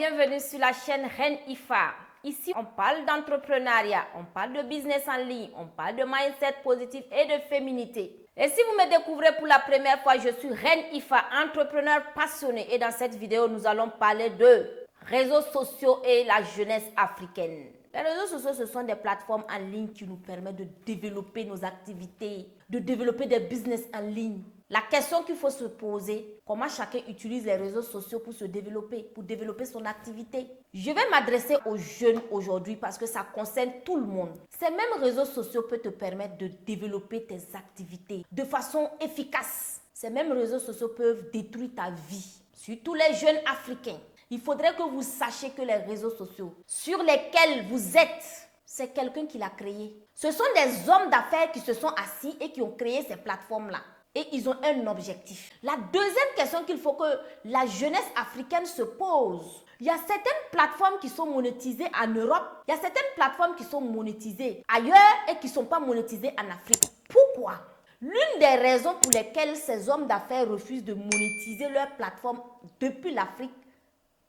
bienvenue sur la chaîne Reine IFA. Ici, on parle d'entrepreneuriat, on parle de business en ligne, on parle de mindset positif et de féminité. Et si vous me découvrez pour la première fois, je suis Reine IFA, entrepreneur passionné. Et dans cette vidéo, nous allons parler de réseaux sociaux et la jeunesse africaine. Les réseaux sociaux, ce sont des plateformes en ligne qui nous permettent de développer nos activités, de développer des business en ligne. La question qu'il faut se poser, comment chacun utilise les réseaux sociaux pour se développer, pour développer son activité. Je vais m'adresser aux jeunes aujourd'hui parce que ça concerne tout le monde. Ces mêmes réseaux sociaux peuvent te permettre de développer tes activités de façon efficace. Ces mêmes réseaux sociaux peuvent détruire ta vie. Surtout les jeunes africains. Il faudrait que vous sachiez que les réseaux sociaux sur lesquels vous êtes, c'est quelqu'un qui l'a créé. Ce sont des hommes d'affaires qui se sont assis et qui ont créé ces plateformes-là. Et ils ont un objectif. La deuxième question qu'il faut que la jeunesse africaine se pose. Il y a certaines plateformes qui sont monétisées en Europe. Il y a certaines plateformes qui sont monétisées ailleurs et qui ne sont pas monétisées en Afrique. Pourquoi? L'une des raisons pour lesquelles ces hommes d'affaires refusent de monétiser leurs plateformes depuis l'Afrique,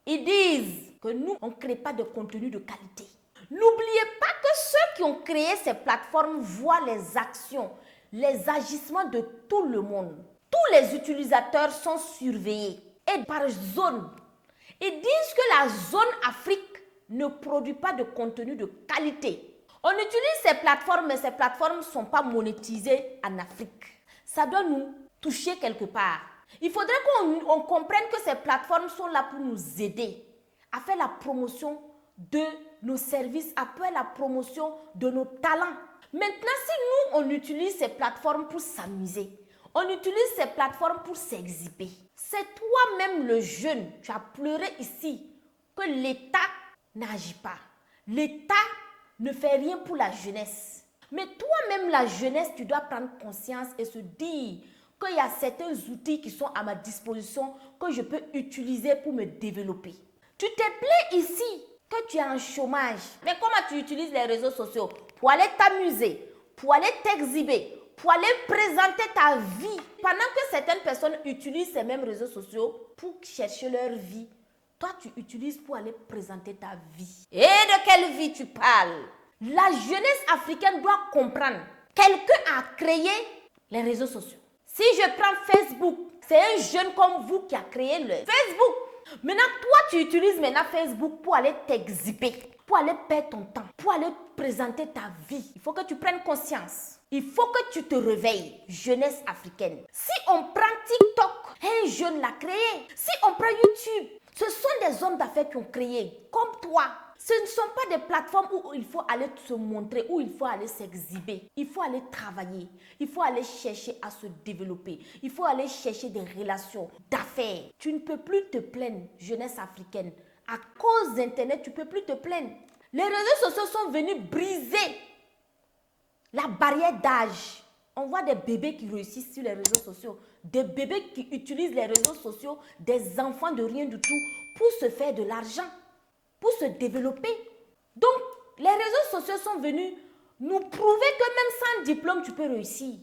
ils disent que nous, on ne crée pas de contenu de qualité. N'oubliez pas que ceux qui ont créé ces plateformes voient les actions, les agissements de tout le monde. Tous les utilisateurs sont surveillés et par zone. Ils disent que la zone Afrique ne produit pas de contenu de qualité. On utilise ces plateformes, mais ces plateformes ne sont pas monétisées en Afrique. Ça doit nous toucher quelque part. Il faudrait qu'on comprenne que ces plateformes sont là pour nous aider à faire la promotion de nos services, à faire la promotion de nos talents. Maintenant, si nous, on utilise ces plateformes pour s'amuser, on utilise ces plateformes pour s'exhiber, c'est toi-même le jeune, tu as pleuré ici, que l'État n'agit pas. L'État ne fait rien pour la jeunesse. Mais toi-même, la jeunesse, tu dois prendre conscience et se dire qu'il y a certains outils qui sont à ma disposition que je peux utiliser pour me développer. Tu te plains ici que tu es en chômage. Mais comment tu utilises les réseaux sociaux? Pour aller t'amuser, pour aller t'exhiber, pour aller présenter ta vie. Pendant que certaines personnes utilisent ces mêmes réseaux sociaux pour chercher leur vie, toi tu utilises pour aller présenter ta vie. Et de quelle vie tu parles? La jeunesse africaine doit comprendre. Quelqu'un a créé les réseaux sociaux. Si je prends Facebook, c'est un jeune comme vous qui a créé le Facebook. Maintenant, toi, tu utilises maintenant Facebook pour aller t'exhiber, pour aller perdre ton temps, pour aller présenter ta vie. Il faut que tu prennes conscience. Il faut que tu te réveilles, jeunesse africaine. Si on prend TikTok, un jeune l'a créé. Si on prend YouTube, ce sont des hommes d'affaires qui ont créé, comme toi. Ce ne sont pas des plateformes où il faut aller se montrer, où il faut aller s'exhiber. Il faut aller travailler. Il faut aller chercher à se développer. Il faut aller chercher des relations d'affaires. Tu ne peux plus te plaindre, jeunesse africaine. À cause d'Internet, tu ne peux plus te plaindre. Les réseaux sociaux sont venus briser la barrière d'âge. On voit des bébés qui réussissent sur les réseaux sociaux. Des bébés qui utilisent les réseaux sociaux, des enfants de rien du tout pour se faire de l'argent, pour se développer. Donc, les réseaux sociaux sont venus nous prouver que même sans diplôme, tu peux réussir.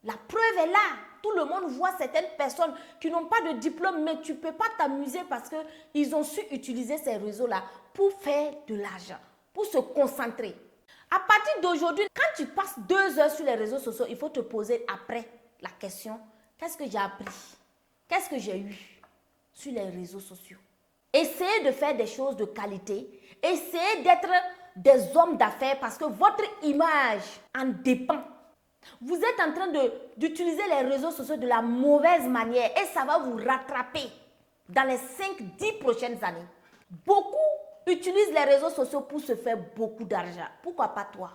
La preuve est là. Tout le monde voit certaines personnes qui n'ont pas de diplôme, mais tu ne peux pas t'amuser parce qu'ils ont su utiliser ces réseaux-là pour faire de l'argent, pour se concentrer. À partir d'aujourd'hui, quand tu passes 2 heures sur les réseaux sociaux, il faut te poser après la question, qu'est-ce que j'ai appris? Qu'est-ce que j'ai eu sur les réseaux sociaux? Essayez de faire des choses de qualité. Essayez d'être des hommes d'affaires parce que votre image en dépend. Vous êtes en train d'utiliser les réseaux sociaux de la mauvaise manière et ça va vous rattraper dans les 5-10 prochaines années. Beaucoup utilisent les réseaux sociaux pour se faire beaucoup d'argent. Pourquoi pas toi?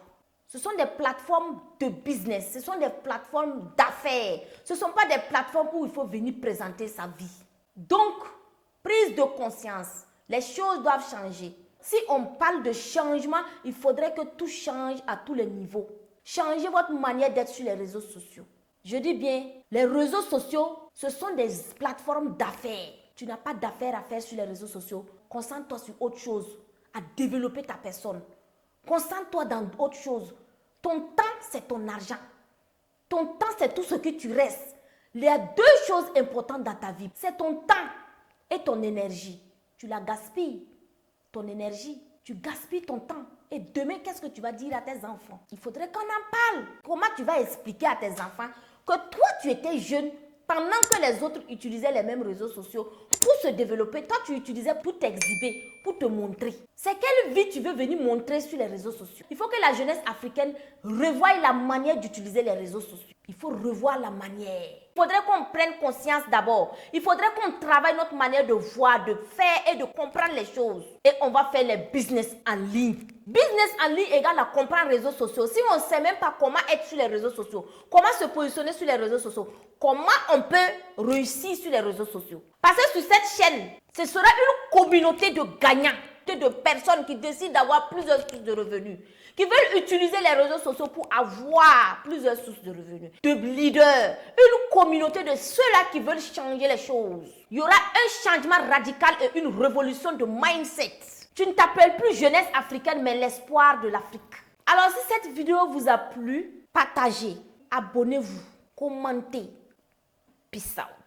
Ce sont des plateformes de business, ce sont des plateformes d'affaires. Ce ne sont pas des plateformes où il faut venir présenter sa vie. Donc, prise de conscience, les choses doivent changer. Si on parle de changement, il faudrait que tout change à tous les niveaux. Changez votre manière d'être sur les réseaux sociaux. Je dis bien, les réseaux sociaux, ce sont des plateformes d'affaires. Tu n'as pas d'affaires à faire sur les réseaux sociaux. Concentre-toi sur autre chose, à développer ta personne. Concentre-toi dans autre chose. Ton temps, c'est ton argent. Ton temps, c'est tout ce que tu restes. Il y a 2 choses importantes dans ta vie. C'est ton temps et ton énergie. Tu la gaspilles ton énergie, tu gaspilles ton temps. Et demain, qu'est-ce que tu vas dire à tes enfants? Il faudrait qu'on en parle. Comment tu vas expliquer à tes enfants que toi, tu étais jeune pendant que les autres utilisaient les mêmes réseaux sociaux pour se développer? Toi, tu utilisais pour t'exhiber, pour te montrer. C'est quelle vie tu veux venir montrer sur les réseaux sociaux? Il faut que la jeunesse africaine revoie la manière d'utiliser les réseaux sociaux. Il faut revoir la manière. Il faudrait qu'on prenne conscience d'abord. Il faudrait qu'on travaille notre manière de voir, de faire et de comprendre les choses. Et on va faire les business en ligne. Business en ligne égale à comprendre les réseaux sociaux. Si on ne sait même pas comment être sur les réseaux sociaux, comment se positionner sur les réseaux sociaux, comment on peut réussir sur les réseaux sociaux. Parce que sur cette chaîne, ce sera une communauté de gagnants, de personnes qui décident d'avoir plusieurs sources de revenus, qui veulent utiliser les réseaux sociaux pour avoir plusieurs sources de revenus, de leaders, une communauté de ceux-là qui veulent changer les choses. Il y aura un changement radical et une révolution de mindset. Tu ne t'appelles plus jeunesse africaine, mais l'espoir de l'Afrique. Alors si cette vidéo vous a plu, partagez, abonnez-vous, commentez. Peace out.